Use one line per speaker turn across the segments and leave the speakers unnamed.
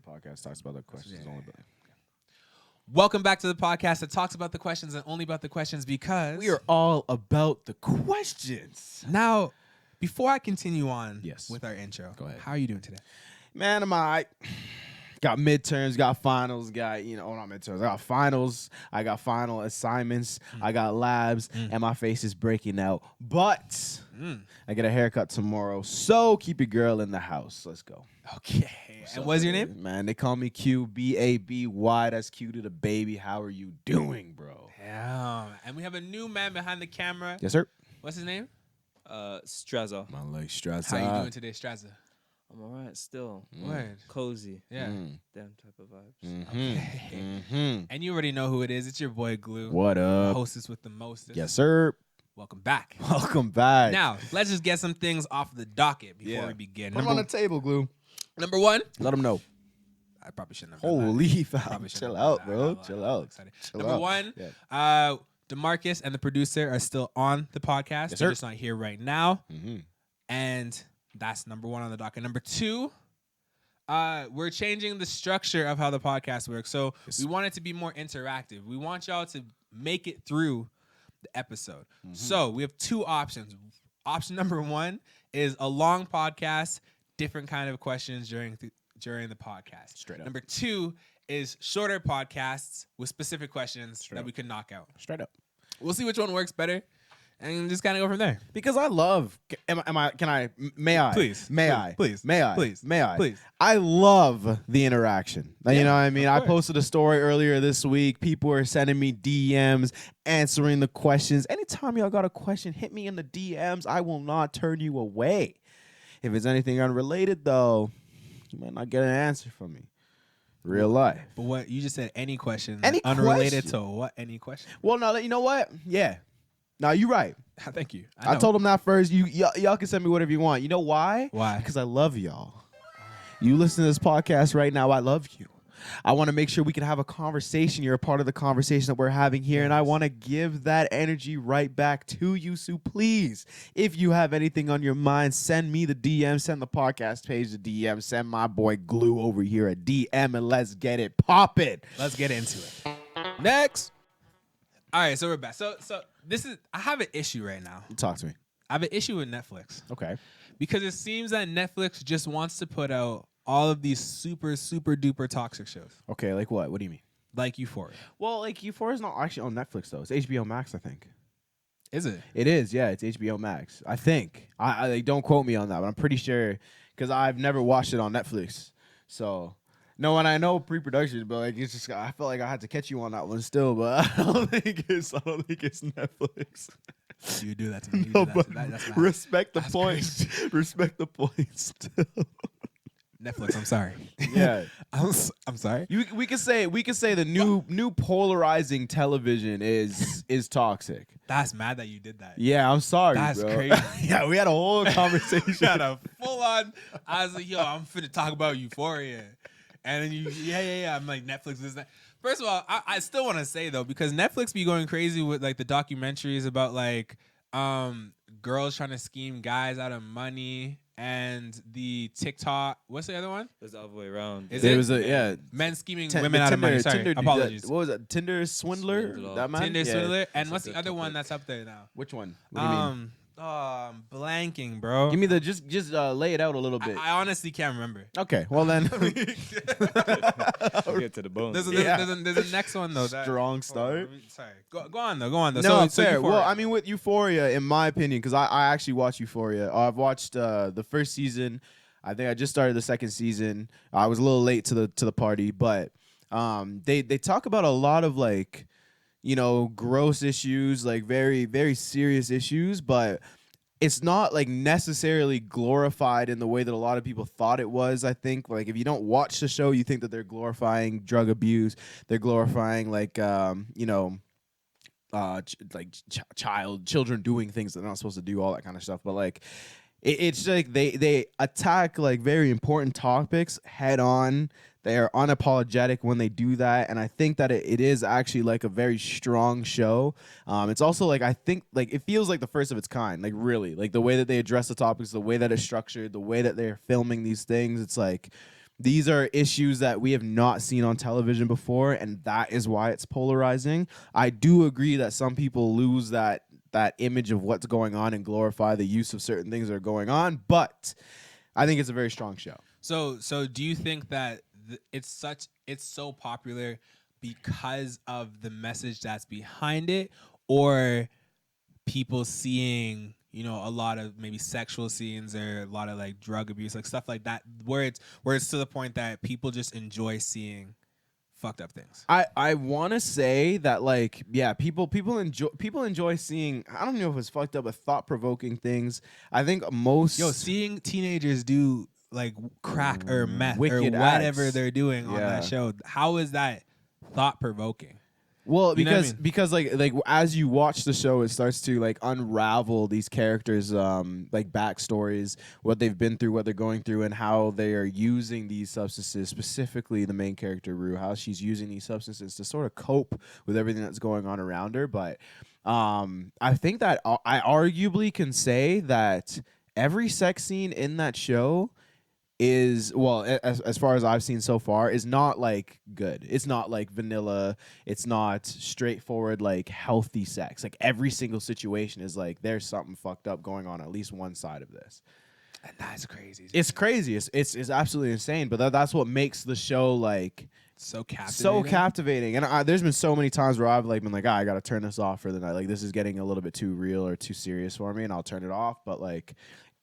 the podcast talks about the questions only.
Welcome back to the podcast that talks about the questions and only about the questions because
We are all about the questions.
Now, before I continue on
Yes.
with our intro,
Go ahead.
How are you doing today?
Man, am I? Got midterms, got finals, got, not midterms. I got finals, I got final assignments, I got labs, and my face is breaking out. But I get a haircut tomorrow, so keep your girl in the house. Let's go.
Okay. And what's your name?
Man, they call me Q, B-A-B-Y. That's Q to the baby. How are you doing, bro?
Damn. And we have a new man behind the camera.
Yes, sir.
What's his name?
Straza.
My leg Straza.
How you doing today, Straza?
I'm all right still.
Word.
Cozy.
Yeah.
Damn type of vibes.
Okay. And you already know who it is. It's your boy Glue.
What up?
Hostess with the mostest.
Yes, sir.
Welcome back.
Welcome back.
Now, let's just get some things off the docket before we begin.
Put them on the table, Glue.
Number one.
Let them know.
I probably shouldn't have done that.
Holy
Probably
fam.
shouldn't
Chill
have
out,
done
bro.
that.
Chill
I'm
out.
excited.
Chill
Number
out.
one,
Yeah.
DeMarcus and the producer are still on the podcast.
Yes,
They're
sir.
just not here right now.
Mm-hmm.
And that's number one on the docket. Number two, we're changing the structure of how the podcast works. So we want it to be more interactive. We want y'all to make it through the episode. So we have two options. Option number one is a long podcast, different kind of questions during the podcast.
Straight up.
Number two is shorter podcasts with specific questions that we can knock out.
Straight up.
We'll see which one works better and just kind of go from there.
Because I love. May I?
Please.
May
Please.
I?
Please.
May I?
Please.
May I?
Please.
I love the interaction. You
Yeah,
know what I mean?
of
I
course.
posted a story earlier this week. People are sending me DMs, answering the questions. Anytime y'all got a question, hit me in the DMs. I will not turn you away. If it's anything unrelated, though, you might not get an answer from me. Real life.
But what you just said, any question,
Any
unrelated
question.
to what? Any question?
Well, no, you know what? Yeah. No, you're right.
Thank you.
I told them that first. Y'all can send me whatever you want. You know why?
Why?
Because I love y'all. You listen to this podcast right now. I love you. I want to make sure we can have a conversation. You're a part of the conversation that we're having here, and I want to give that energy right back to you. So please, if you have anything on your mind, send me the DM, send the podcast page the DM, send my boy Glue over here a DM, and let's get it popping.
Let's get into it. Next. All right, so we're back. So I have an issue right now.
Talk to me.
I have an issue with Netflix
Okay.
because it seems that Netflix just wants to put out all of these super, super duper toxic shows
Okay, like what? What do you mean?
like Euphoria.
Well, like Euphoria is not actually on Netflix, though. It's HBO Max, I think.
Is it?
It is, yeah. It's HBO Max. I think. I like, don't quote me on that, but I'm pretty sure because I've never watched it on Netflix. So, no, and I know pre-production, but like it's just I feel like I had to catch you on that one still, but I don't think it's Netflix.
You do that to me. You
No,
do that
but
to me. That's mad.
respect the
That's
points. Respect the points.
Netflix. I'm sorry.
Yeah.
I'm sorry.
We could say the new polarizing television is toxic.
That's mad that you did that.
Yeah, I'm sorry,
That's
bro.
crazy.
Yeah, we had a whole conversation.
Had a full on. I was like, yo, I'm finna talk about Euphoria, and then yeah. I'm like, Netflix is that. First of all, I still want to say though, because Netflix be going crazy with like the documentaries about like girls trying to scheme guys out of money, and the TikTok. What's the other one?
It's the other way around.
Is
It
it?
was
Men scheming
Tin-
women
the
out of money. Sorry,
Tinder,
apologies.
what was it? Tinder swindler?
Swindler.
That man?
Tinder
Yeah.
swindler. And
That's
what's
a
the
good
other one
topic.
that's up there now?
Which one? What do you mean?
I'm blanking, bro.
Give me the just lay it out a little bit.
I honestly can't remember.
Okay, well then.
We'll get to the bone.
There's a next one though.
Strong start.
Sorry. Go on though.
No,
So
fair.
Euphoria.
Well, I mean, with Euphoria, in my opinion, because I actually watched Euphoria. I've watched the first season. I think I just started the second season. I was a little late to the party, but they talk about a lot of like, gross issues, like very, very serious issues, but it's not like necessarily glorified in the way that a lot of people thought it was. I think like if you don't watch the show, you think that they're glorifying drug abuse. They're glorifying like children doing things that they're not supposed to do, all that kind of stuff. But like it's like they attack like very important topics head on. They are unapologetic when they do that, and I think that it is actually like a very strong show. It's also like I think like it feels like the first of its kind, like really, like the way that they address the topics, the way that it's structured, the way that they're filming these things. It's like These are issues that we have not seen on television before, and that is why it's polarizing. I do agree that some people lose that image of what's going on and glorify the use of certain things that are going on, but I think it's a very strong show.
So do you think that it's so popular because of the message that's behind it, or people seeing, you know, a lot of maybe sexual scenes or a lot of like drug abuse, like stuff like that, where it's to the point that people just enjoy seeing fucked up things?
I want to say that, like, yeah, people enjoy seeing, I don't know if it's fucked up, but thought-provoking things. I think most
Seeing teenagers do like crack or meth or
wicked
whatever
acts.
they're doing on
Yeah.
that show, how is that thought-provoking?
Well,
You know what I mean?
because like as you watch the show, it starts to like unravel these characters' like backstories, what they've been through, what they're going through, and how they are using these substances. Specifically, the main character Rue, how she's using these substances to sort of cope with everything that's going on around her. But I think that I arguably can say that every sex scene in that show is, well, as far as I've seen so far, is not like good. It's not like vanilla. It's not straightforward like healthy sex. Like every single situation is like there's something fucked up going on at least one side of this.
And that's crazy.
It's crazy. It's absolutely insane. But that's what makes the show like
so captivating.
so captivating. And there's been so many times where I've like been like, I gotta turn this off for the night. Like this is getting a little bit too real or too serious for me, and I'll turn it off. But like,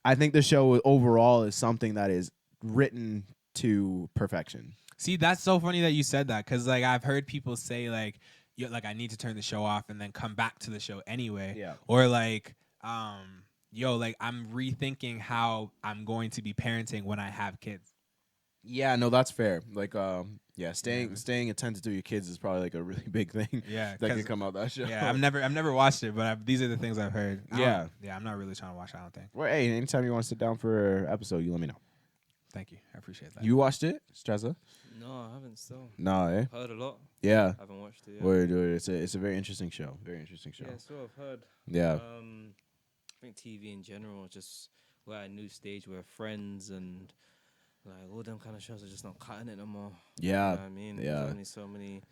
I think the show overall is something that is written to perfection.
See, that's so funny that you said that, because like I've heard people say like, like I need to turn the show off and then come back to the show anyway.
Yeah.
Or like, like I'm rethinking how I'm going to be parenting when I have kids.
Yeah, no, that's fair. Like, staying attentive to your kids is probably like a really big thing.
Yeah,
that can come out that show.
Yeah, I've never watched it, but these are the things I've heard.
Yeah,
I'm not really trying to watch it, I don't think.
Well, hey, anytime you want to sit down for an episode, you let me know.
Thank you, I appreciate that.
You watched it, Strezza?
No, I haven't still.
No, eh?
Heard a lot.
Yeah.
I haven't watched it yet.
Word. It's a very interesting show. Very interesting show.
Yeah, so I've heard.
Yeah.
I think TV in general, just we're at a new stage where Friends and like all them kind of shows are just not cutting it no more.
Yeah.
You know what I mean?
Yeah.
There's only so many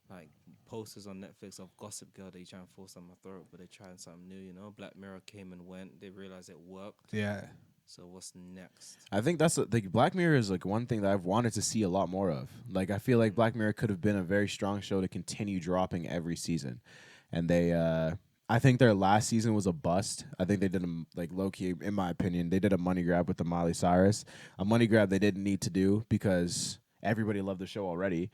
like posters on Netflix of Gossip Girl that you try and force on my throat, but they're trying something new, you know? Black Mirror came and went. They realized it worked.
Yeah.
So what's next?
I think that's like Black Mirror is like one thing that I've wanted to see a lot more of. Like I feel like Black Mirror could have been a very strong show to continue dropping every season, and I think their last season was a bust. I think they did like low key, in my opinion, they did a money grab with the Miley Cyrus, a money grab they didn't need to do because everybody loved the show already.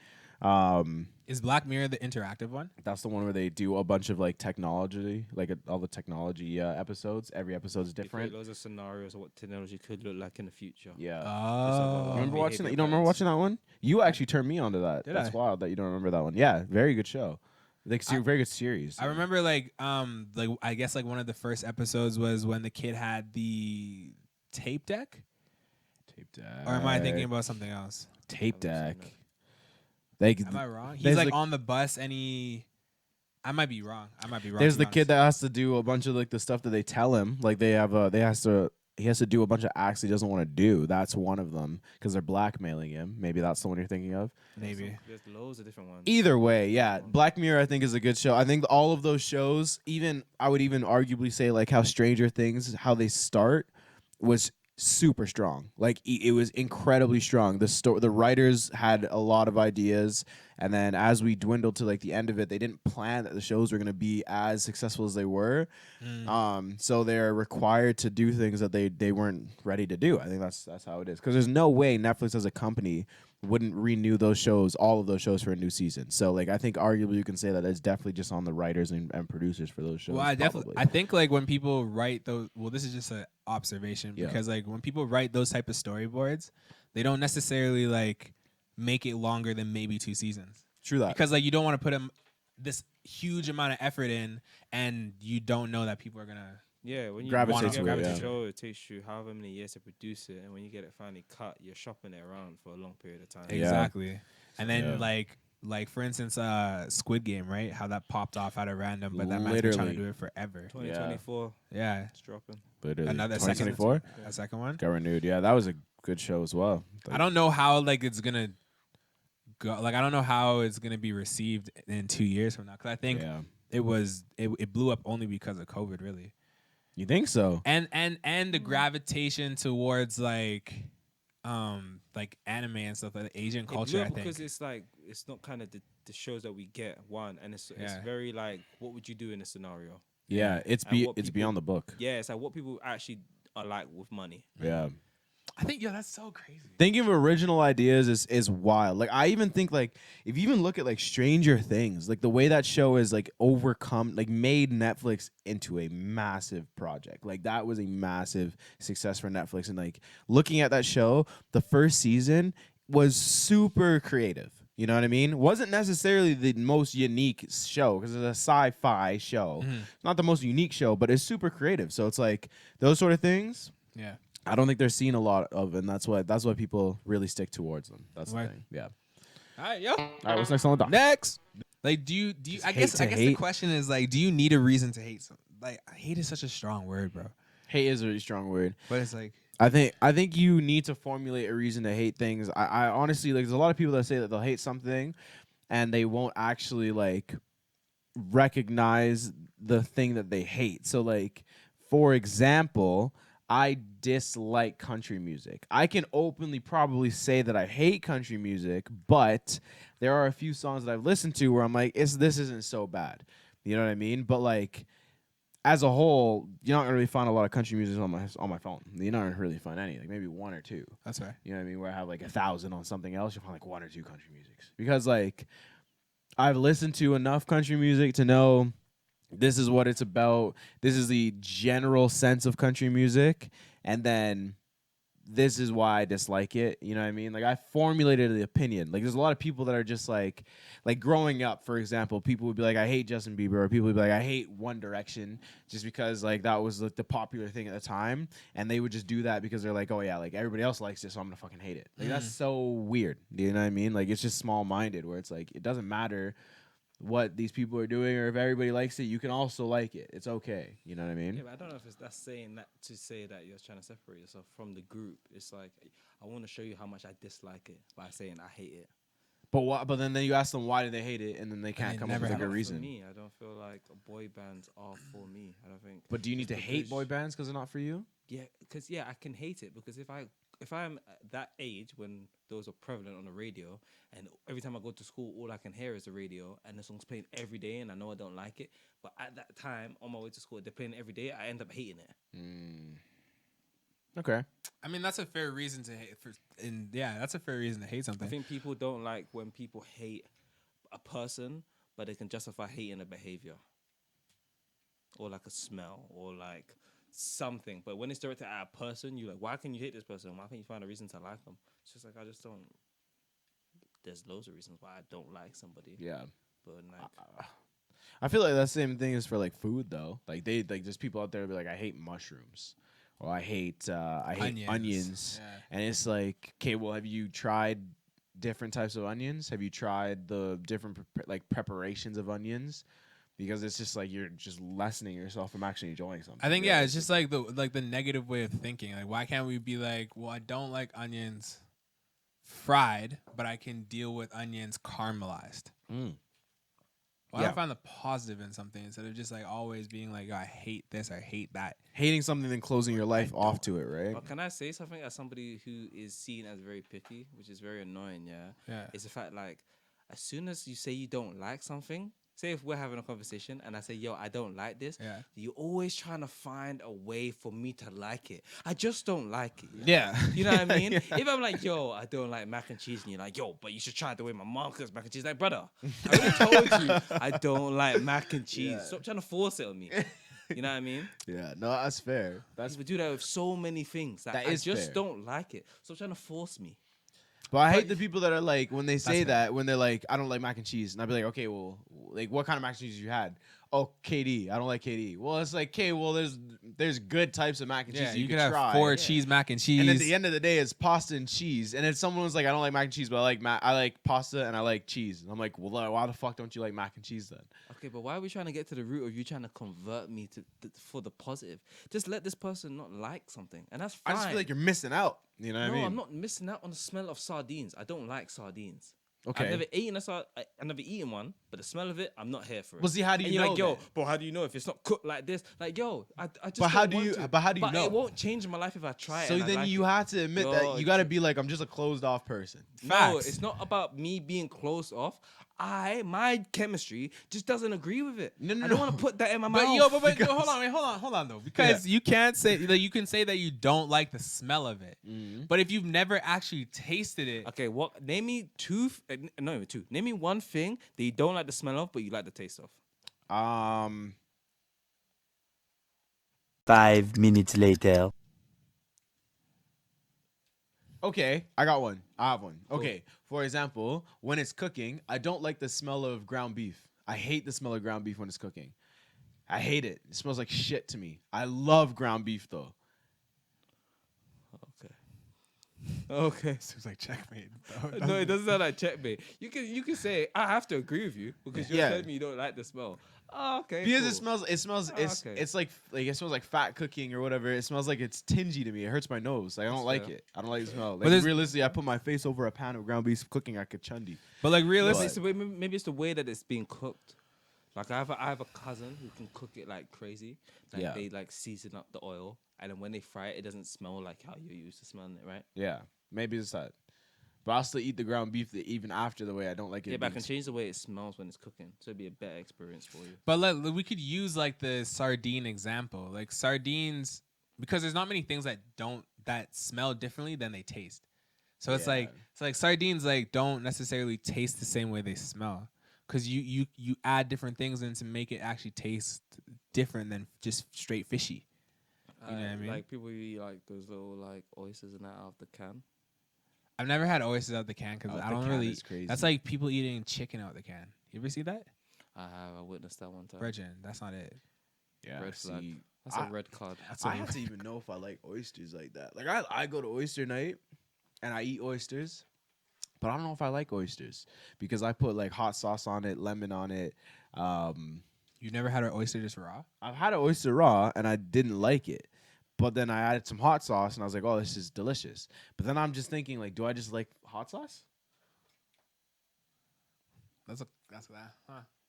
Is Black Mirror the interactive one?
That's the one where they do a bunch of like technology, like all the technology episodes. Every episode's
They
different.
create loads of scenarios of what technology could look like in the future.
Yeah.
Oh.
Remember watching that? You don't
patterns.
remember watching that one? You actually turned me onto that.
Did
That's
I?
wild that you don't remember that one. Yeah, very good show. Like very good series.
I remember like I guess like one of the first episodes was when the kid had the tape deck.
Tape deck.
Or am I thinking about something else?
Tape
I haven't
deck?
seen
Like,
Am I wrong? He's
there's
like
the-
on the bus and I might be wrong.
there's
to
the
be
kid
honest.
that has to do a bunch of like the stuff that they tell him. Like he has to do a bunch of acts he doesn't want to do. That's one of them because they're blackmailing him. Maybe that's the one you're thinking of.
Maybe.
There's loads of different ones.
Either way, yeah, Black Mirror I think is a good show. I think all of those shows, even I would even arguably say like how Stranger Things, how they start was super strong. Like it was incredibly strong. The writers had a lot of ideas, and then as we dwindled to like the end of it, they didn't plan that the shows were going to be as successful as they were. So they're required to do things that they weren't ready to do. I think that's how it is, because there's no way Netflix as a company wouldn't renew all of those shows for a new season. So like I think arguably you can say that it's definitely just on the writers and producers for those shows.
Well,
probably.
I think like when people write those, well, this is just an observation
Yeah.
because like when people write those type of storyboards, they don't necessarily like make it longer than maybe 2 seasons.
True that.
Because like you don't want to put this huge amount of effort in and you don't know that people are gonna.
Yeah, when you
Gravitate
want
to
to
it,
grab
yeah.
a show, it takes you however many years to produce it, and when you get it finally cut, you're shopping it around for a long period of time.
Yeah.
Exactly. And then
Yeah.
like Like for instance, Squid Game, right? How that popped off out of random, but that man's been trying to
Literally.
do it forever.
2024,
Yeah,
it's dropping.
Literally.
another
2024
a second one.
got renewed. Yeah, that was a good show as well.
I don't know how like it's gonna go. Like I don't know how it's gonna be received in 2 years from now. Because I think
Yeah.
it blew up only because of COVID, really.
You think so?
And the gravitation towards like anime and stuff like Asian
It
culture.
blew
I
up
think
because it's like it's not kind of the shows that we get one, and it's
Yeah.
very like what would you do in a scenario?
Yeah, it's
And what
it's
people-
beyond the book.
Yeah, it's like what people actually are like with money.
Yeah.
I think that's so crazy.
Thinking of original ideas is wild. Like I even think like if you even look at like Stranger Things, like the way that show is like overcome, like made Netflix into a massive project. Like that was a massive success for Netflix. And like looking at that show, the first season was super creative. You know what I mean? Wasn't necessarily the most unique show because it's a sci-fi show. Not the most unique show, but it's super creative. So it's like those sort of things.
Yeah.
I don't think they're seeing a lot of, and that's why people really stick towards them. That's
Right.
the thing. Yeah.
All right, yo.
All right, what's next on the dock?
Next. Like, do you?
Just
I
hate
guess
to
the
hate?
question is like, do you need a reason to hate something? Like, hate is such a strong word, bro.
Hate is a really strong word.
But it's like,
I think you need to formulate a reason to hate things. I honestly like. There's a lot of people that say that they'll hate something, and they won't actually like recognize the thing that they hate. So like, for example, I dislike country music. I can openly probably say that I hate country music, but there are a few songs that I've listened to where I'm like, this isn't so bad. You know what I mean? But like, as a whole, you're not gonna really find a lot of country music on my phone. You're not gonna really find any, like maybe one or two.
that's right.
You know what I mean? Where I have like 1,000 on something else, you'll find like one or two country musics. Because like I've listened to enough country music to know this is what it's about. This is the general sense of country music. And then this is why I dislike it. You know what I mean? Like I formulated the opinion. Like there's a lot of people that are just like growing up, for example, people would be like, I hate Justin Bieber, or people would be like, I hate One Direction, just because like that was like the popular thing at the time. And they would just do that because they're like, oh yeah, like everybody else likes it, so I'm gonna fucking hate it. Like that's so weird. You know what I mean? Like it's just small minded where it's like it doesn't matter what these people are doing, or if everybody likes it, you can also like it. It's okay. You know what I mean?
Yeah, but I don't know if that's saying that to say that you're trying to separate yourself from the group. It's like I want to show you how much I dislike it by saying I hate it.
But what? But then you ask them why do they hate it, and then they can't
they
come up
never
with a
have
good
it.
For
reason.
me, I don't feel like boy bands are for me. I don't think.
But do you need to
Just
hate
because-
boy bands because they're not for you?
Yeah, because I can hate it because if I'm at that age when those are prevalent on the radio, and every time I go to school, all I can hear is the radio, and the song's playing every day, and I know I don't like it. But at that time, on my way to school, they're playing it every day. I end up hating it.
Okay.
I mean, that's a fair reason to hate. That's a fair reason to hate
I
something.
think people don't like when people hate a person, but they can justify hating a behavior or like a smell or like something. But when it's directed at a person, you're like, why can you hate this person? Why can't you find a reason to like them? It's just like I just don't. There's loads of reasons why I don't like somebody.
Yeah.
But like,
I feel like that same thing is for like food though. Like they like there's people out there be like, I hate mushrooms, or I hate onions.
Yeah.
And it's like, okay, well, have you tried different types of onions? Have you tried the different preparations of onions? Because it's just like you're just lessening yourself from actually enjoying something.
I think it's just like the negative way of thinking. Like, why can't we be like, well, I don't like onions fried, but I can deal with onions caramelized. Why don't I find the positive in something instead of just like always being like, oh, I hate this, I hate that.
Hating something then closing your life off to it, right?
but can I say something as somebody who is seen as very picky, which is very annoying?
Yeah.
It's the fact like, as soon as you say you don't like something. Say if we're having a conversation and I say, yo, I don't like this, you're always trying to find a way for me to like it. I just don't like it.
Yeah.
You know what I mean? If I'm like, yo, I don't like mac and cheese, and you're like, yo, but you should try it the way my mom cooks mac and cheese. Like, brother, I already told you I don't like mac and cheese.
Yeah.
Stop trying to force it on me. You know what I mean?
Yeah, no, that's fair. That's
People do that with so many things. Like,
That
I
is
just
fair.
don't like it. Stop trying to force me.
But I hate the people that are like, when they say
fair.
that, when they're like, I don't like mac and cheese. And I'd be like, okay, well, like, what kind of mac and cheese you had? Oh, KD. I don't like KD. Well, it's like, okay, well, there's good types of mac and cheese
Yeah,
that
you could have
try.
4 cheese mac and cheese.
And at the end of the day, it's pasta and cheese. And if someone was like, I don't like mac and cheese, but I like pasta and I like cheese. And I'm like, well, why the fuck don't you like mac and cheese then?
Okay, but why are we trying to get to the root of you trying to convert me for the positive? Just let this person not like something, and that's fine.
I just feel like you're missing out. You know what I mean?
I'm not missing out on the smell of sardines. I don't like sardines.
Okay.
I've never eaten I've never eaten one, but the smell of it, I'm not here for it.
Well, see, how do you
and you're
know?
like, yo,
then?
but how do you know if it's not cooked like this? Like, yo, I just.
But how
don't
do
want
you?
to.
But how do you know?
It won't change my life if I try it.
So
and I
then
like
you
it.
have to admit that you got to be like, I'm just a closed off person.
No,
Facts.
it's not about me being closed off. My chemistry just doesn't agree with it.
No,
I don't want to put that in my mouth.
But yo, hold on though, because you can't say you can say that you don't like the smell of it, but if you've never actually tasted it,
Okay, name me not even two. Name me one thing that you don't like the smell of, but you like the taste of.
5 minutes later.
Okay, I got one. I have one. Okay, for example, when it's cooking, I don't like the smell of ground beef. I hate the smell of ground beef when it's cooking. I hate it. It smells like shit to me. I love ground beef though.
Okay.
seems like checkmate.
No, it doesn't sound like checkmate. You can say I have to agree with you because you're
Yeah.
telling me you don't like the smell. Oh, okay.
Because
cool.
it smells
okay.
it's like it smells like fat cooking or whatever. It smells like it's tingy to me. It hurts my nose. Like, I don't
That's
like
fair.
it. I don't like the smell.
But
Like
there's-
realistically, I put my face over a pan of ground beef cooking, I could chundi.
But like
Maybe
realistically,
it's the way, maybe it's the way that it's being cooked. Like I have a cousin who can cook it like crazy. Like
Yeah.
they like season up the oil, and then when they fry it, it doesn't smell like how you're used to smelling it, right?
Yeah, maybe it's that. But I'll still eat the ground beef even after the way I don't like it.
Yeah, but I
being
can change the way it smells when it's cooking, so it'd be a better experience for you.
but like we could use like the sardine example, like sardines, because there's not many things that smell differently than they taste. So it's
Yeah.
like sardines like don't necessarily taste the same way they smell, because you add different things in to make it actually taste different than just straight fishy. You know what I mean?
Like people who eat like those little like oysters and that out of the can.
I've never had oysters out the can because
Out
I
the
don't
can
really.
is crazy.
That's like people eating chicken out the can. You ever see that?
I witnessed that one time.
Virgin. That's not it.
Yeah,
Red flag.
see,
That's a red card.
That's
I have to even know if I like oysters like that. Like I go to oyster night and I eat oysters, but I don't know if I like oysters because I put like hot sauce on it, lemon on it.
You never had an oyster just raw?
I've had an oyster raw and I didn't like it. But then I added some hot sauce and I was like, oh, this is delicious. But then I'm just thinking, like, do I just like hot sauce?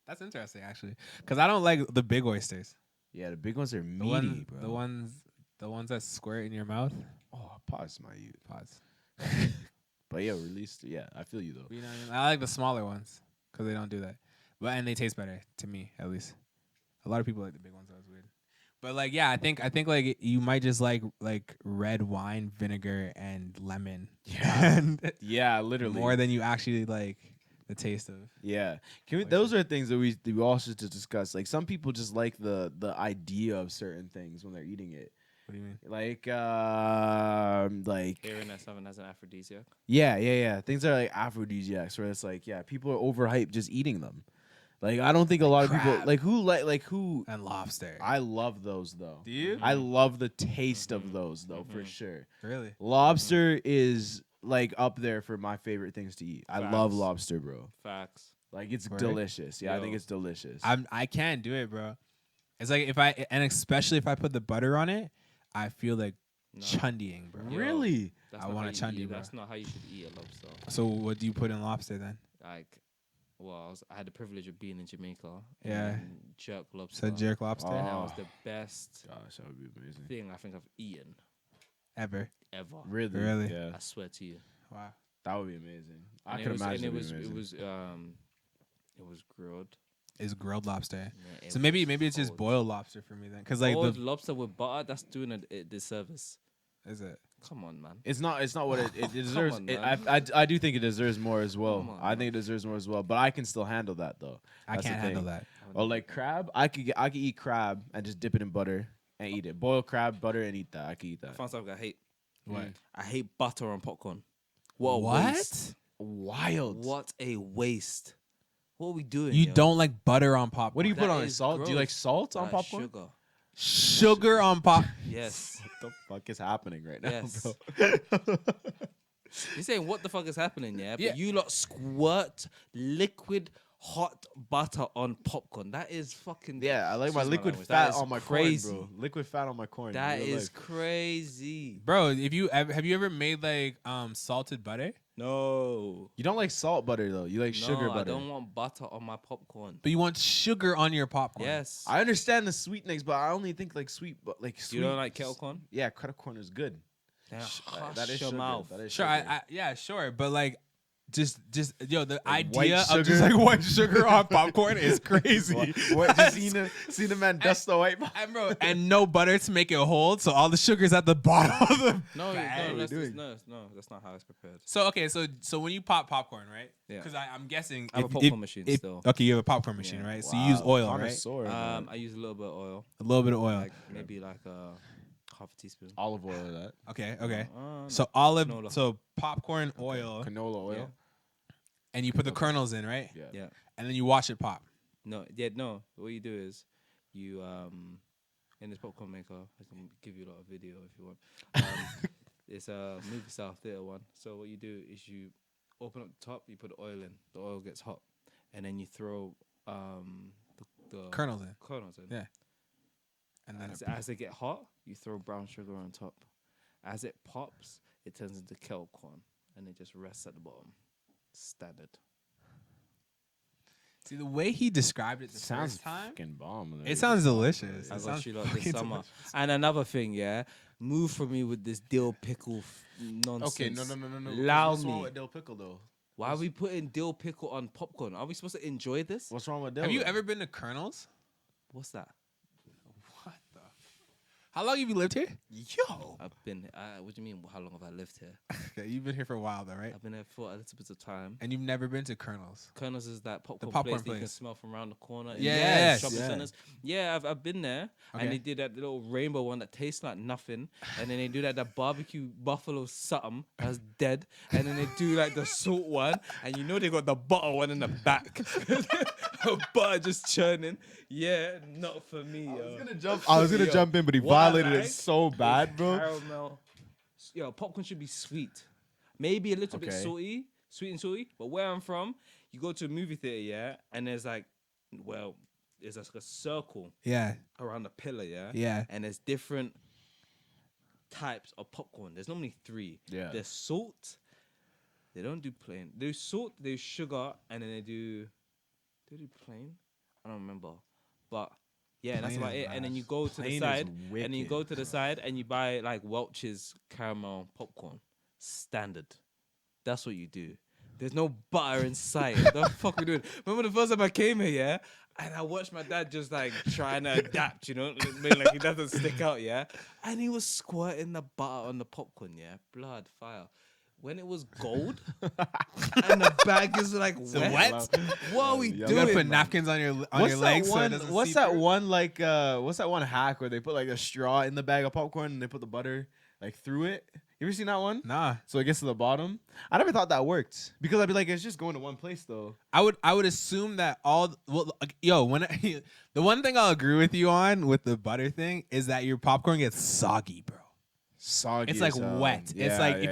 That's interesting actually, because I don't like the big oysters.
Yeah, the big ones are
The
meaty, bro.
the ones that squirt in your mouth.
Oh, pause my youth.
Pause.
But yeah, released. Yeah, I feel you though.
You know what I mean? I like the smaller ones because they don't do that, and they taste better to me at least. A lot of people like the big ones. That was weird. But like, yeah, I think like you might just like red wine, vinegar, and lemon.
Yeah.
And
Yeah, literally.
more than you actually like the taste of.
Yeah, those are things that we also should discuss. Like some people just like the idea of certain things when they're eating it.
What do you mean?
Like
Hearing that something as an aphrodisiac.
yeah. Things are like aphrodisiacs, where it's like people are overhyped just eating them. Like I don't think a lot of people
crab.
like who.
And lobster.
I love those though.
Do you?
I love the taste of those though for sure.
Really?
Lobster is like up there for my favorite things to eat. I love
Facts.
lobster, bro.
Facts.
Like it's
Word?
delicious. Yeah, I think
Yo.
it's delicious.
I can't do it, bro. It's like especially if I put the butter on it, I feel like
No.
chundying, bro.
Yo.
Really?
That's
I
not
want
how
a
you
chundy,
eat-
bro.
That's not how you should eat a lobster.
So what do you put in lobster then?
Like, well, I had the privilege of being in Jamaica.
Yeah.
and jerk lobster.
So jerk lobster
And that
Oh.
was the best
Gosh, that would be amazing.
thing I think I've eaten
ever?
ever.
Really?
Really?
Yeah.
I swear to you.
Wow.
That would be amazing. I
And
could
it was,
imagine
and
it would be amazing.
it was grilled.
Is grilled lobster.
Yeah, it
So maybe
was
it's just
cold.
boiled lobster for me then, because like
Boiled lobster with butter. That's doing a disservice.
is it?
Come on, man.
It's not what it deserves.
on,
It-
man.
I do think it deserves more as well.
Come on,
I think it deserves more as well. But I can still handle that though.
I
That's the
can't handle
thing.
that.
Or like crab, I could eat crab and just dip it in butter and eat it. Boil crab, butter, and eat that. I could eat
I
that.
found something I hate.
What?
I hate butter on popcorn. What a
What?
waste.
Wild.
What a waste. What are we doing?
You
yo?
don't like butter on popcorn.
What do you put
That
on it?
is
Salt? Do you like
gross.
salt on popcorn?
Sugar.
Sugar on pop.
Yes.
What the fuck is happening right now,
Yes.
bro?
You're saying what the fuck is happening, yeah? But
Yeah.
you lot squirt liquid hot butter on popcorn. That is fucking
Yeah, I like my
excuse
liquid
language. That
fat
is
on my
crazy.
corn, bro. Liquid fat on my corn.
That
real
is
life.
crazy.
Bro, if you have you ever made like salted butter?
No.
You don't like salt butter though. You like sugar
I
butter.
don't want butter on my popcorn.
But you want sugar on your popcorn.
Yes.
I understand the sweetness, but I only think like sweet, but like sweet.
You don't like kettle corn?
Yeah, kettle corn is good.
Then
That is
your
sugar.
mouth.
That is
Sure,
sugar.
yeah, sure. But like just the
Like
idea
white
of just
sugar?
like white sugar on popcorn is crazy.
What? Just seen the man dust the white.
And bro, and no butter to make it hold, so all the sugar's at the bottom of the
No,
bag.
that's not how it's prepared.
So okay, so when you pop popcorn, right?
Yeah.
Because I'm guessing
I have a popcorn machine still.
Okay, you have a popcorn machine,
Yeah.
right? So you use oil, right?
Connoisseur, man.
I use a little bit of oil,
A little bit of oil.
like maybe like half a teaspoon.
Olive oil, that
Okay.
No.
So olive,
Canola.
so popcorn oil,
canola oil.
and you put the kernels in, right?
Yeah.
And then you watch it pop.
No. What you do is you in this popcorn maker. I can give you a lot of video if you want. It's a movie style theater one. So what you do is you open up the top. You put the oil in. The oil gets hot, and then you throw the
Kernels in.
Kernels in.
Yeah. And then
As they get hot, you throw brown sugar on top. As it pops, it turns into kettle corn, and it just rests at the bottom. Standard.
see the way he described it the
Sounds
first time.
fucking bomb.
It sounds delicious.
I
It
got
sounds
you lot this
fucking
summer.
delicious.
And another thing, yeah, move from me with this dill pickle nonsense.
Okay, no.
Allow
What's wrong
me.
with dill pickle though?
Why are we putting dill pickle on popcorn? Are we supposed to enjoy this?
What's wrong with dill?
Have you
though?
ever been to Kernels?
What's that?
What the? How long have you lived here?
Yo.
I've been. What do you mean? How long have I lived here?
Okay, you've been here for a while though, right?
I've been here for a little bit of time.
And you've never been to Kernels.
Kernels is that popcorn,
popcorn
place that you can
place.
smell from around the corner.
Yeah,
in
yes,
shopping
yeah.
centers. Yeah, I've been there,
Okay.
and they did that little rainbow one that tastes like nothing, and then they do that barbecue buffalo something that's dead, and then they do like the salt one, and you know they got the butter one in the back, butter just churning. Yeah, not for me.
I was gonna
Yo,
jump in, but he
what I
violated
like
it so bad, bro.
Caramel. Yo, popcorn should be sweet. Maybe a little bit
Okay.
salty, sweet and salty. But where I'm from, you go to a movie theater, yeah, and there's like, there's like a circle
Yeah,
around the pillar, yeah,
yeah.
and there's different types of popcorn. There's normally 3.
Yeah.
There's salt. They don't do plain. They do salt, they do sugar, and then they do plain? I don't remember. But yeah, that's
Plain
about
is
it. And then
nice.
you go to the
Plain is
side, and then you go
wicked.
to the side and you buy like Welch's caramel popcorn. Standard. That's what you do. There's no butter inside. What the fuck we doing? Remember the first time I came here, yeah? And I watched my dad just like trying to adapt, you know? Like he doesn't stick out, yeah? And he was squirting the butter on the popcorn, yeah? Blood, fire. When it was gold and the bag is like wet.
wet?
What are we
You
You
doing?
gotta put
man?
napkins on your
What's
your
that
legs so it
one?
doesn't
What's
seep
that
through?
one like? What's that one hack where they put like a straw in the bag of popcorn and they put the butter like through it? You ever seen that one?
Nah,
So it gets to the bottom. I never thought that worked because I'd be like, it's just going to one place though.
I would assume that the one thing I'll agree with you on with the butter thing is that your popcorn gets soggy, bro.
Soggy.
It's like
as hell.
wet.
Yeah,
it's like
yeah,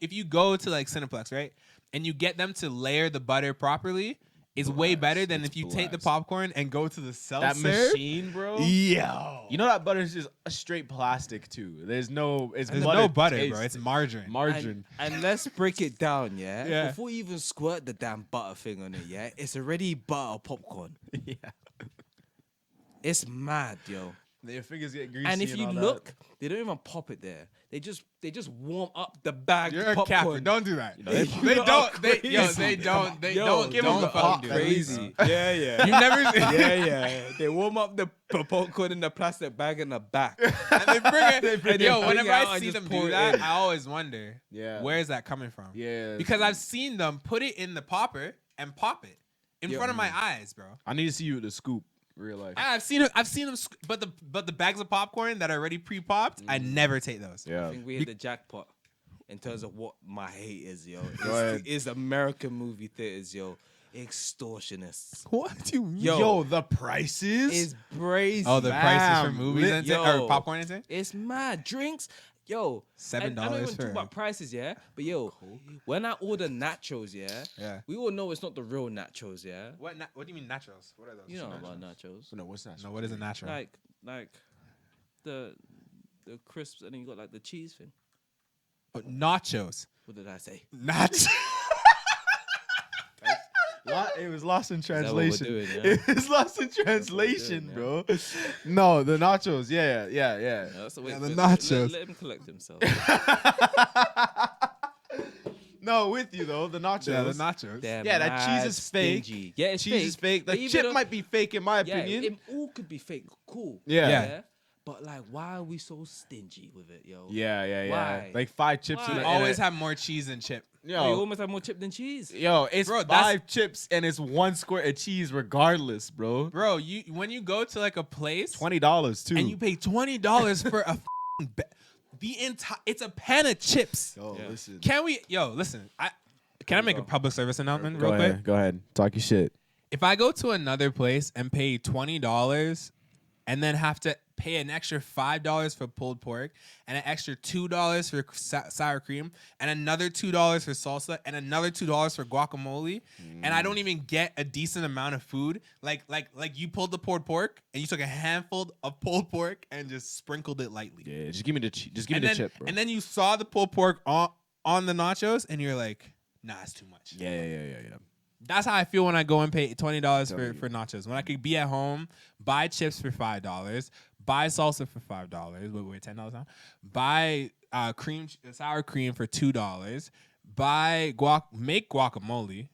if you go to like Cineplex, right, and you get them to layer the butter properly, it's way better than
It's
if you take the
blast.
popcorn and go to the self
that machine, bro.
Yo,
You know that butter is just a straight plastic too. There's no, it's
and there's
butter
no butter,
taste.
bro. It's margarine.
margarine.
And let's break it down, yeah?
Yeah.
Before you even squirt the damn butter thing on it, yeah? It's already butter popcorn.
Yeah.
It's mad, yo.
Your fingers get greasy.
And if you
all
look, they don't even pop it there. They just warm up the bag.
You're a
popcorn.
capper. Don't do that.
they-
They
You
don't.
are
They
crazy.
don't. They
Yo,
don't.
give
Don't
them
fucking do that.
crazy. Yeah, yeah.
You've never.
yeah. They warm up the popcorn in the plastic bag in the back.
And they bring it.
bring
Yo,
it
whenever
out
I
and
see
just
them
pour
do
it
that,
in.
I always wonder,
Yeah.
where is that coming from?
Yeah.
Because I've seen them put it in the popper and pop it in front of my eyes, bro.
I need to see you with a scoop, real life.
I've seen them, but the bags of popcorn that are already pre-popped, I never take those.
I
Yeah.
think we hit the jackpot in terms of what my hate is, yo.
Go ahead.
It's American movie theaters, yo. Extortionists.
What do you mean?
Yo, the prices.
It's crazy.
Oh, the prices for
Fam,
movies and or popcorn and thing?
It's mad. Drinks. Yo,
$7
I don't even
for
talk about prices, yeah. But yo, when I order nachos,
Yeah.
we all know it's not the real nachos, yeah.
What do you mean naturals? What are those?
You know about nachos,
No, what's that?
No, what is a natural?
like the crisps, and then you got like the cheese thing.
Oh, nachos.
What did I say?
Nachos.
It was lost in
that what we're
translation.
doing, yeah?
It was lost in translation, bro. No, the nachos. Yeah.
That's the way.
Yeah, the
let-
nachos.
Let him collect himself.
No, with you though. The nachos.
Yeah, the nachos.
They're
Yeah, that cheese
mad
is fake.
stingy. Yeah, it's
Cheese
fake.
is fake.
but
The
even
chip
though-
might be fake in my
Yeah,
opinion.
it all could be fake. Cool.
Yeah.
But like, why are we so stingy with it, yo?
Yeah.
Why?
Like 5 chips.
Why?
In
You
a-
always
in
have more cheese than chip.
a,
You
yo,
almost have more chip than cheese.
it's
Bro, that's-
5 chips and it's 1 square of cheese regardless, bro.
Bro, when you go to like a place
$20 too.
and you pay $20 for a it's a pan of chips.
Yo,
Yeah.
listen.
Can we listen, can I make a public service announcement real
Go
quick?
ahead. Go ahead. Talk your shit.
If I go to another place and pay $20 and then have to pay an extra $5 for pulled pork and an extra $2 for sour cream and another $2 for salsa and another $2 for guacamole, and I don't even get a decent amount of food, like you pulled the pulled pork and you took a handful of pulled pork and just sprinkled it lightly.
Yeah, just give me the just give
And
me
then,
the chip, bro.
and then you saw the pulled pork on the nachos and you're like, nah, it's too much.
yeah.
That's how I feel when I go and pay $20
W.
for nachos. When I could be at home, buy chips for $5, buy salsa for $5. We're $10 now. Buy sour cream for $2. Buy make guacamole,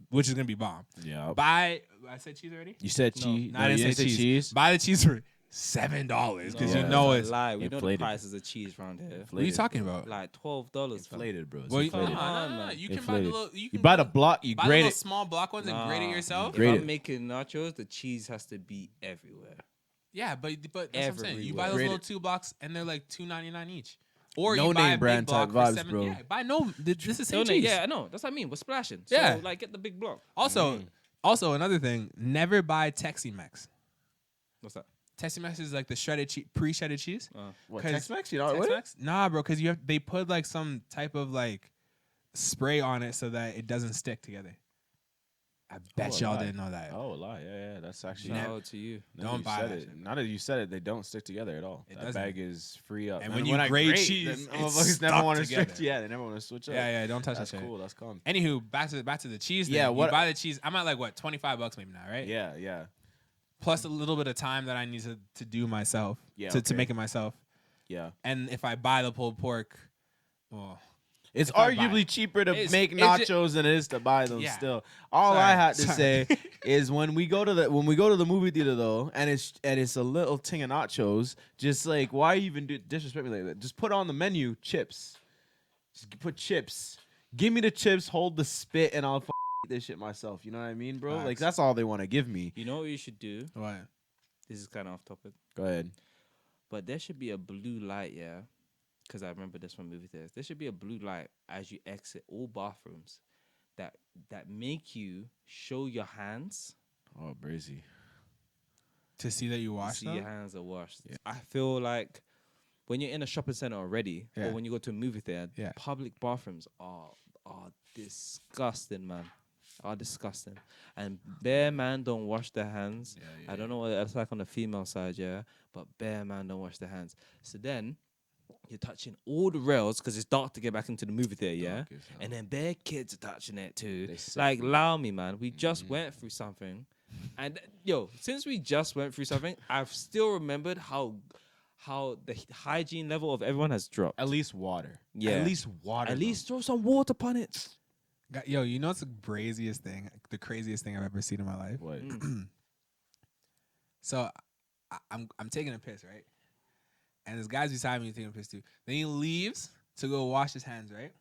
which is gonna be bomb.
Yeah.
Buy. I said cheese already.
You said
No.
cheese.
No, I didn't say cheese. Buy the cheese for $7 because
No,
you know
that's
it's.
a lie. We know the
inflated.
prices of cheese around here.
What are you talking about?
Like $12. fam.
Inflated, bro. It's
Well,
inflated.
nah. You can buy the
Inflated.
little. You
You
can
buy the block, you
buy the
grade
little
it.
small block ones and grade it
Nah.
yourself.
If
Grade
I'm
it.
making nachos, the cheese has to be everywhere.
Yeah, but that's what I'm saying. You buy those
Everywhere.
little 2 blocks and they're like $2.99 each. Or
No
you buy
name
a big
brand
block
type
for
vibes,
$7.
bro.
Yeah, buy this is the same
No,
cheese.
yeah, I know. That's what I mean. We're splashing.
Yeah.
So, like, get the big block.
Also another thing, never buy Tex-Mex.
What's that?
Tex-Mex is like the shredded pre-shredded cheese.
What,
'Cause
Tex-Mex? You know what?
Tex-Mex? Nah, bro, because they put like some type of like spray on it so that it doesn't stick together. I bet
Oh,
y'all
lie.
didn't know that.
Oh, lie. Yeah. That's actually.
Shout out to you.
Now
Don't
that you
buy
said
that
it.
shit.
Now that you said it, they don't stick together at all.
It
That
doesn't.
bag is free up.
And when you
I
grate
grate,
cheese,
then
it's
motherfuckers never
stuck
want to
together.
switch. Yeah, they never want to switch up.
Yeah, don't touch
That's
that shit.
cool. That's calm.
Anywho, back to the cheese thing.
Yeah,
You
what-
buy the cheese. I'm at like what, $25 maybe now, right?
Yeah.
Plus a little bit of time that I need to do myself.
Yeah,
To
okay.
make it myself.
Yeah.
And if I buy the pulled pork, well,
It's
If I buy
arguably
it.
cheaper to
It's-
make
it's
nachos than it is to buy them.
Yeah.
Still, all
Sorry,
I had to
sorry.
say is when we go to the movie theater though, and it's a little ting of nachos. Just like, why even disrespect me like that? Just put on the menu chips. Just put chips. Give me the chips. Hold the spit, and I'll eat this shit myself. You know what I mean, bro? Like
Facts.
that's all they want to give me.
You know what you should do?
what?
This is kind of off topic.
Go ahead.
But there should be a blue light, yeah? Because I remember this from movie theaters. There should be a blue light as you exit all bathrooms that make you show your hands
Oh, brazy.
To see that you
to
wash
see
them?
your hands are washed. I feel like when you're in a shopping center already,
Yeah.
or when you go to a movie theater,
Yeah.
public bathrooms are disgusting, man. Are disgusting. And bare man don't wash their hands. I don't know what it's like on the female side, yeah, but bare man don't wash their hands. So then you're touching all the rails because it's dark to get back into the movie theater, yeah?
Dark as hell.
And then bare kids are touching it too.
They sick,
Like,
bro.
allow me, man. We just went through something. And yo, since we just went through something, I've still remembered how the hygiene level of everyone has dropped.
At least water.
Yeah.
At least water.
At least throw some water upon it.
Yo, you know what's the craziest thing I've ever seen in my life?
What?
So I'm taking a piss, right? And this guy's beside me taking a piss too. Then he leaves to go wash his hands, right?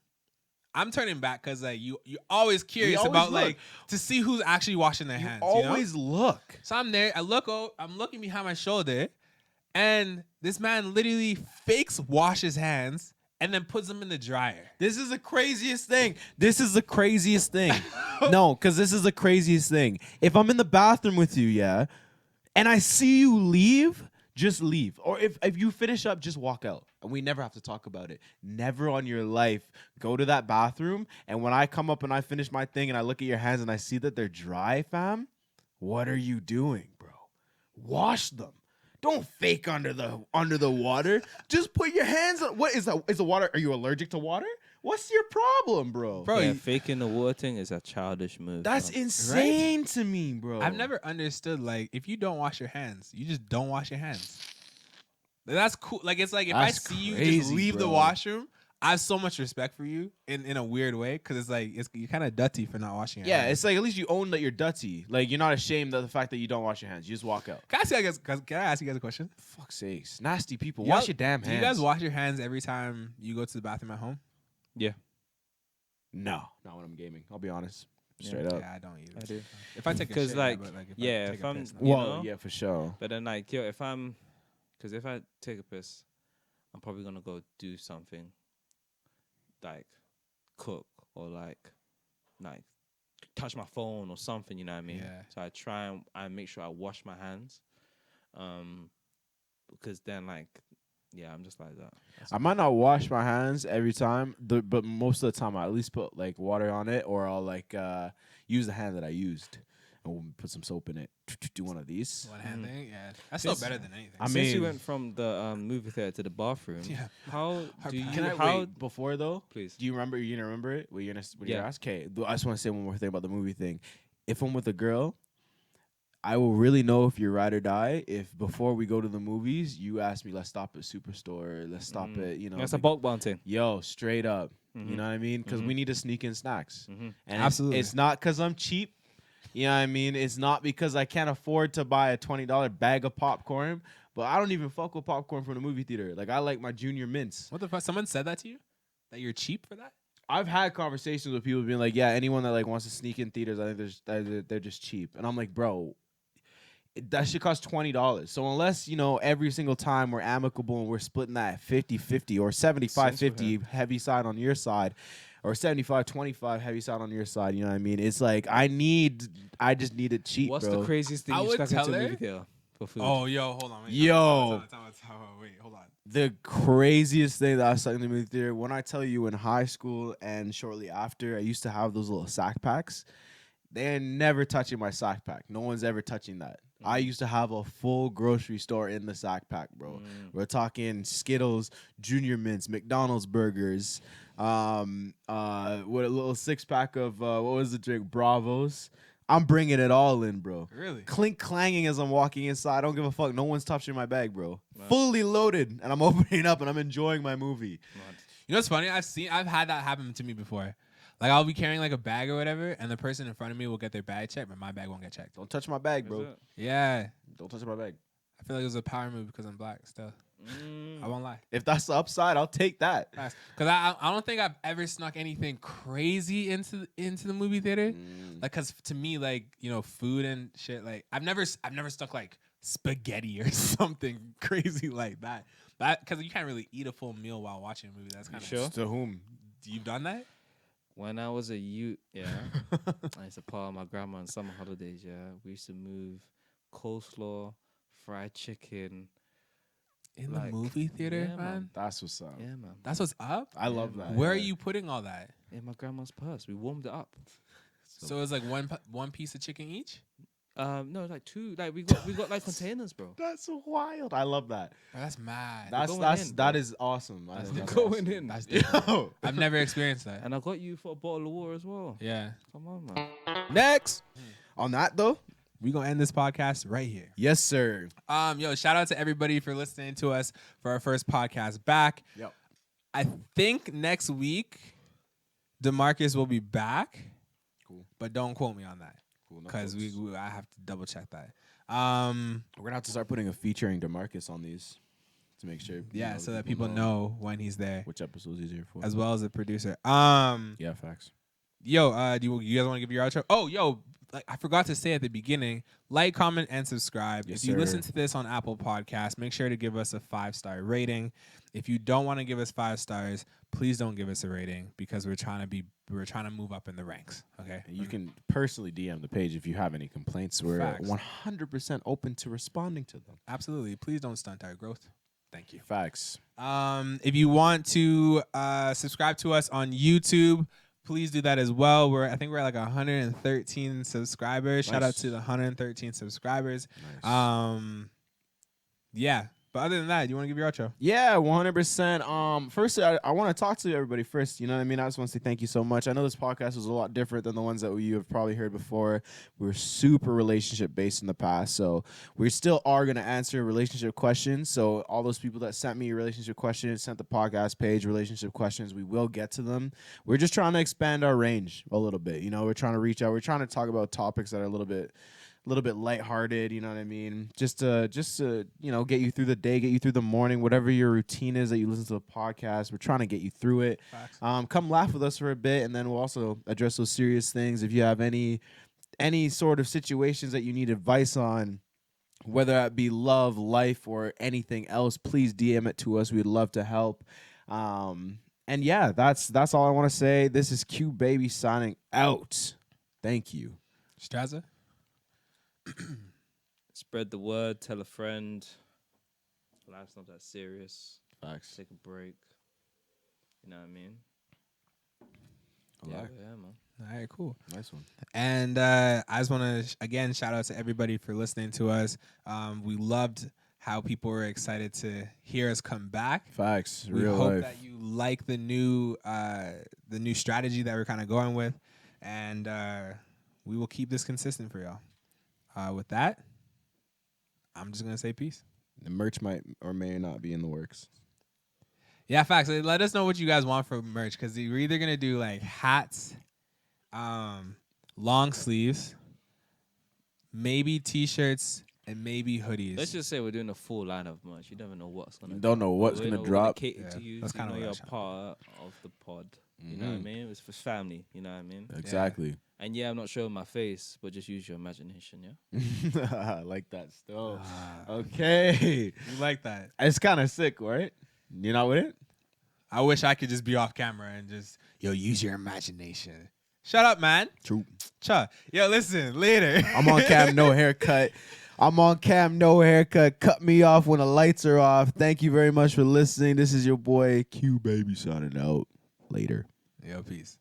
I'm turning back because like you're always curious
always
about
look.
like to see who's actually washing their hands.
Always
You know?
look.
So I'm there. I'm looking behind my shoulder, and this man literally fakes wash his hands and then puts them in the dryer.
This is the craziest thing. No, because this is the craziest thing. If I'm in the bathroom with you, yeah, and I see you leave, just leave. Or if you finish up, just walk out. And we never have to talk about it. Never on your life go to that bathroom. And when I come up and I finish my thing and I look at your hands and I see that they're dry, fam, what are you doing, bro? Wash them. Don't fake under the water. Just put your hands on. What is that? Is the water? Are you allergic to water? What's your problem, bro?
Bro,
Yeah, faking the water thing is a childish move.
That's
bro.
insane to me, bro.
I've never understood, like, if you don't wash your hands, you just don't wash your hands. Like, that's cool. Like, it's like if I
That's
see you
crazy,
just leave the
bro.
washroom, I have so much respect for you in a weird way, because it's like you're kind of dirty for not washing your
Yeah,
hands.
it's like at least you own that you're dirty. Like you're not ashamed of the fact that you don't wash your hands. You just walk out.
Can I ask you guys a question?
Fuck's sakes, nasty people.
Y'all-
Wash your damn hands.
Do you guys wash your hands every time you go to the bathroom at home?
Yeah,
No, not when I'm gaming. I'll be honest,
Yeah.
straight up.
Yeah, I don't either.
I do.
If I take a
'Cause,
shit,
like,
but, like,
yeah,
I take
if
a
I'm-
piss,
you
Well,
know?
yeah, for sure.
but then like, yo, if I take a piss, I'm probably gonna go do something, like cook or like touch my phone or something. You know what I mean?
Yeah.
So I try and I make sure I wash my hands, because then like, yeah, I'm just like that. That's
I might not wash my hands every time, but most of the time I at least put like water on it, or I'll like use the hand that I used and we'll put some soap in it. Do one of these.
one hand
Mhm.
thing. Yeah, that's still
Yes.
better than anything.
I
Since you
mean-
went from the movie theater to the bathroom,
Yeah.
how do you?
Can I
how
wait before though?
please?
Do you remember? You gonna remember it? What you're gonna
Yeah.
ask? Okay, I just want to say one more thing about the movie thing. If I'm with a girl, I will really know if you're ride or die if before we go to the movies, you ask me, let's stop at Superstore, let's stop at, you know.
That's a
like-
bulk bouncing.
Yo, straight up.
Mhm.
You know what I mean? Because
Mhm.
we need to sneak in snacks.
Mm-hmm.
And
Absolutely.
It's not because I'm cheap. You know what I mean? It's not because I can't afford to buy a $20 bag of popcorn, but I don't even fuck with popcorn from the movie theater. Like, I like my Junior Mints.
What the fuck? Someone said that to you? That you're cheap for that?
I've had conversations with people being like, yeah, anyone that like wants to sneak in theaters, I think they're just cheap. And I'm like, bro, that should cost $20. So unless, you know, every single time we're amicable and we're splitting that 50-50 or 75-50 heavy side on your side or 75-25 heavy side on your side, you know what I mean? It's like I just need it cheap,
What's
bro.
the craziest thing
I
you
would
stuck into
tell
a
her-
movie theater for food?
Oh, yo, hold on. Wait,
Yo.
time out, wait, hold on.
The craziest thing that I saw in the movie theater, when I tell you in high school and shortly after, I used to have those little sack packs. They're never touching my sack pack. No one's ever touching that. I used to have a full grocery store in the sack pack, bro. We're talking Skittles, Junior Mints, McDonald's burgers, what a little 6-pack of what was the drink? Bravos. I'm bringing it all in, bro.
Really?
Clink clanging as I'm walking inside. I don't give a fuck. No one's touching my bag, bro.
Right.
Fully loaded, and I'm opening up and I'm enjoying my movie.
You know what's funny? I've had that happen to me before. Like, I'll be carrying like a bag or whatever, and the person in front of me will get their bag checked, but my bag won't get checked.
Don't touch my bag,
Is
bro.
it?
Yeah.
Don't touch my bag.
I feel like it was a power move because I'm black still. I won't lie.
If that's the upside, I'll take that.
Because I don't think I've ever snuck anything crazy into the movie theater. Like, because to me, like, you know, food and shit, like, I've never stuck like spaghetti or something crazy like that. Because you can't really eat a full meal while watching a movie. That's kind of
sure?
To whom?
You've done that?
When I was a youth, yeah, I used to part of my grandma on summer holidays. Yeah, we used to move coleslaw, fried chicken.
In
Like,
the movie theater,
yeah,
man?
That's what's up.
Yeah, man.
That's what's up?
I love that.
Where are
yeah.
you putting all that?
In my grandma's purse, we warmed it up.
So it's like one piece of chicken each?
No, like two. Like we got like containers, bro.
That's wild. I love that.
Oh, that's mad.
going in,
That
bro.
is awesome.
That's
That's
Going
awesome.
in.
That's different.
Yo.
I've never experienced that.
And I got you for a bottle of water as well.
Yeah.
Come on, man.
Next. On that though.
We gonna end this podcast right here.
Yes, sir.
Yo, shout out to everybody for listening to us for our first podcast back.
Yep.
I think next week DeMarcus will be back.
Cool.
But don't quote me on that.
Cool.
Because I have to double check that.
we're gonna have to start putting a featuring DeMarcus on these to make sure.
Yeah, so that people know when he's there,
which episodes he's here for.
as well as the producer.
Yeah, facts.
Yo, do you guys want to give your outro? Oh, yo, like I forgot to say at the beginning, like, comment, and subscribe.
Yes,
if you listen
sir.
to this on Apple Podcasts, make sure to give us a 5-star rating. If you don't want to give us 5 stars, please don't give us a rating because we're trying to move up in the ranks. Okay.
You can personally DM the page if you have any complaints. We're
Facts.
100% open to responding to them.
Absolutely. Please don't stunt our growth. Thank you.
Facts.
If you want to subscribe to us on YouTube, please do that as well. I think we're at like 113 subscribers. Shout out
Nice.
to the 113 subscribers.
Nice.
Yeah. But other than that, you want to give your outro?
Yeah, 100%. Firstly, I want to talk to everybody first. You know what I mean? I just want to say thank you so much. I know this podcast was a lot different than the ones that you have probably heard before. We were super relationship based in the past, so we still are going to answer relationship questions. So all those people that sent me relationship questions, sent the podcast page relationship questions, we will get to them. We're just trying to expand our range a little bit. You know, we're trying to reach out. We're trying to talk about topics that are a little bit lighthearted, you know what I mean? Just to you know, get you through the day, get you through the morning, whatever your routine is that you listen to the podcast. We're trying to get you through it.
Facts.
Come laugh with us for a bit, and then we'll also address those serious things. If you have any sort of situations that you need advice on, whether that be love, life, or anything else, please DM it to us. We'd love to help. And yeah, that's all I want to say. This is Q Baby signing out. Thank you.
Straza?
Spread the word. Tell a friend. Life's not that serious.
Facts.
Take a break. You know what I mean?
All right.
Yeah, man.
All right, cool.
Nice one.
And I just want to, again, shout out to everybody for listening to us. We loved how people were excited to hear us come back.
Facts.
We
Real
hope
life.
that you like the new strategy that we're kind of going with. And we will keep this consistent for y'all. With that, I'm just going to say peace.
The merch might or may not be in the works.
Yeah, facts. Let us know what you guys want for merch because we're either going to do like hats, long sleeves, maybe T-shirts, and maybe hoodies.
Let's just say we're doing a full line of merch. You never know what's gonna.
Don't know what's
We
gonna
know we're
drop.
Cater
Yeah,
to you.
that's
So
kinda
you know
what
you're
I
part of the pod. You know what I mean? It's for family. You know what I mean?
Exactly.
And yeah, I'm not showing my face, but just use your imagination. Yeah.
I like that still. Okay.
You like that?
It's kind of sick, right? You not with it?
I wish I could just be off camera and just, use your imagination. Shut up, man.
True.
Cha. Yo, listen, later.
I'm on cam, no haircut. I'm on cam, no haircut. Cut me off when the lights are off. Thank you very much for listening. This is your boy Q Baby signing out. Later.
Yo, peace.